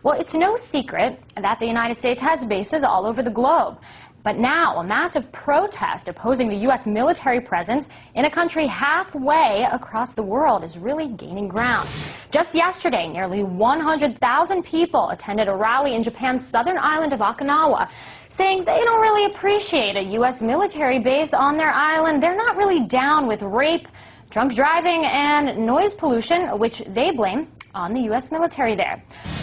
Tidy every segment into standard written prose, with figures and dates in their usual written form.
Well, it's no secret that the United States has bases all over the globe. But now, a massive protest opposing the U.S. military presence in a country halfway across the world is really gaining ground. Just yesterday, nearly 100,000 people attended a rally in Japan's southern island of Okinawa, saying they don't really appreciate a U.S. military base on their island. They're not really down with rape, drunk driving, and noise pollution, which they blame on the U.S. military there.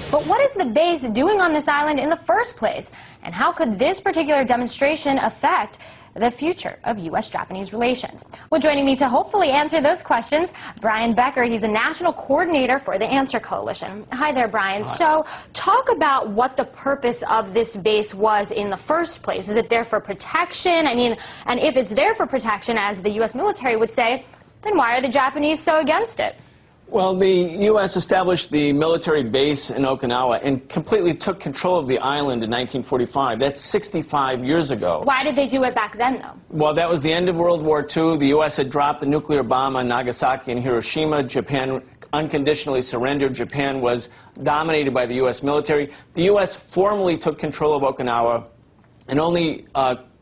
But what is the base doing on this island in the first place? And how could this particular demonstration affect the future of U.S.-Japanese relations? Well, joining me to hopefully answer those questions, Brian Becker. He's a national coordinator for the Answer Coalition. Hi there, Brian. Hi. So talk about what the purpose of this base was in the first place. Is it there for protection? I mean, and if it's there for protection, as the U.S. military would say, then why are the Japanese so against it? Well, the U.S. established the military base in Okinawa and completely took control of the island in 1945. That's 65 years ago. Why did they do it back then, though? Well, that was the end of World War II. The U.S. had dropped the nuclear bomb on Nagasaki and Hiroshima. Japan unconditionally surrendered. Japan was dominated by the U.S. military. The U.S. formally took control of Okinawa and only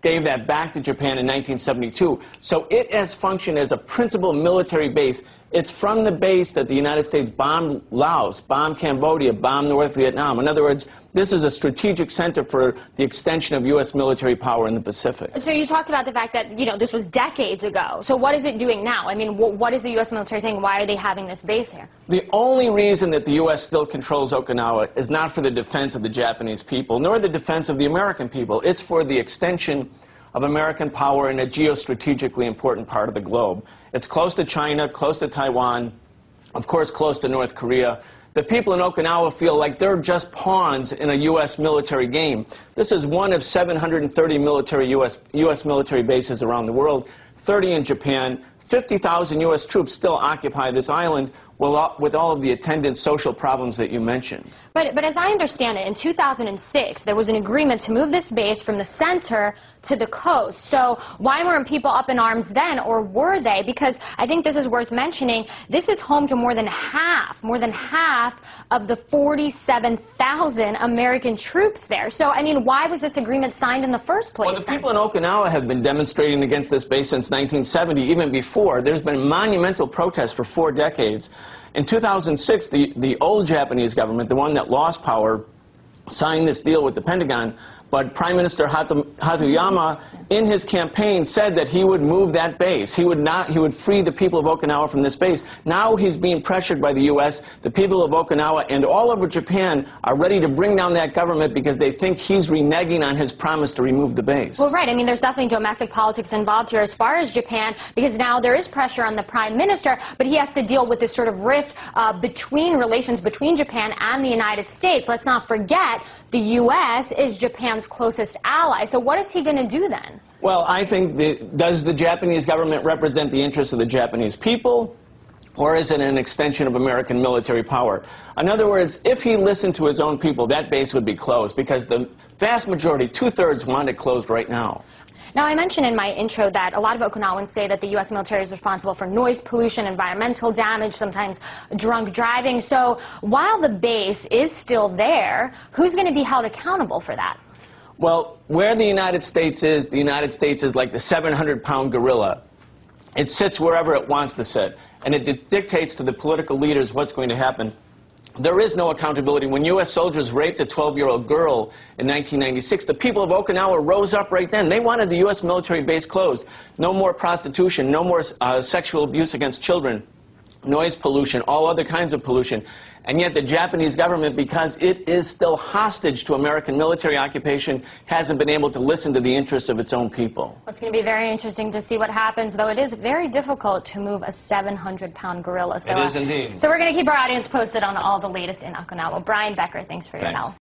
gave that back to Japan in 1972. So it has functioned as a principal military base. It's from the base that the United States bombed Laos, bombed Cambodia, bombed North Vietnam. In other words, this is a strategic center for the extension of U.S. military power in the Pacific. So you talked about the fact that, this was decades ago. So what is it doing now? I mean, what is the U.S. military saying? Why are they having this base here? The only reason that the U.S. still controls Okinawa is not for the defense of the Japanese people, nor the defense of the American people. It's for the extension of American power in a geostrategically important part of the globe. It's close to China, close to Taiwan, of course close to North Korea. The people in Okinawa feel like they're just pawns in a U.S. military game. This is one of 730 U.S. military bases around the world, 30 in Japan. 50,000 U.S. troops still occupy this island with all of the attendant social problems that you mentioned. But as I understand it, in 2006, there was an agreement to move this base from the center to the coast. So why weren't people up in arms then, or were they? Because I think this is worth mentioning. This is home to more than half of the 47,000 American troops there. So, I mean, why was this agreement signed in the first place? Well, the people in Okinawa have been demonstrating against this base since 1970, even before. There's been monumental protests for 4 decades. In 2006, the old Japanese government, the one that lost power, signed this deal with the Pentagon, but Prime Minister Hatuyama, in his campaign, said that he would move that base. He would free the people of Okinawa from this base. Now he's being pressured by the U.S. The people of Okinawa and all over Japan are ready to bring down that government because they think he's reneging on his promise to remove the base. Well, right. I mean, there's definitely domestic politics involved here as far as Japan, because now there is pressure on the Prime Minister, but he has to deal with this sort of rift between relations between Japan and the United States. Let's not forget the U.S. is Japan's closest ally. So what is he going to do then? Well, I think does the Japanese government represent the interests of the Japanese people, or is it an extension of American military power? In other words, if he listened to his own people, that base would be closed, because the vast majority, 2/3, want it closed right now. Now, I mentioned in my intro that a lot of Okinawans say that the U.S. military is responsible for noise pollution, environmental damage, sometimes drunk driving. So while the base is still there, who's going to be held accountable for that? Well, where the United States is like the 700-pound gorilla. It sits wherever it wants to sit, and it dictates to the political leaders what's going to happen. There is no accountability. When U.S. soldiers raped a 12-year-old girl in 1996, the people of Okinawa rose up right then. They wanted the U.S. military base closed. No more prostitution, no more sexual abuse against children, noise pollution, all other kinds of pollution. And yet the Japanese government, because it is still hostage to American military occupation, hasn't been able to listen to the interests of its own people. Well, it's going to be very interesting to see what happens, though it is very difficult to move a 700-pound gorilla. So, it is indeed. So we're going to keep our audience posted on all the latest in Okinawa. Brian Becker, thanks for your analysis.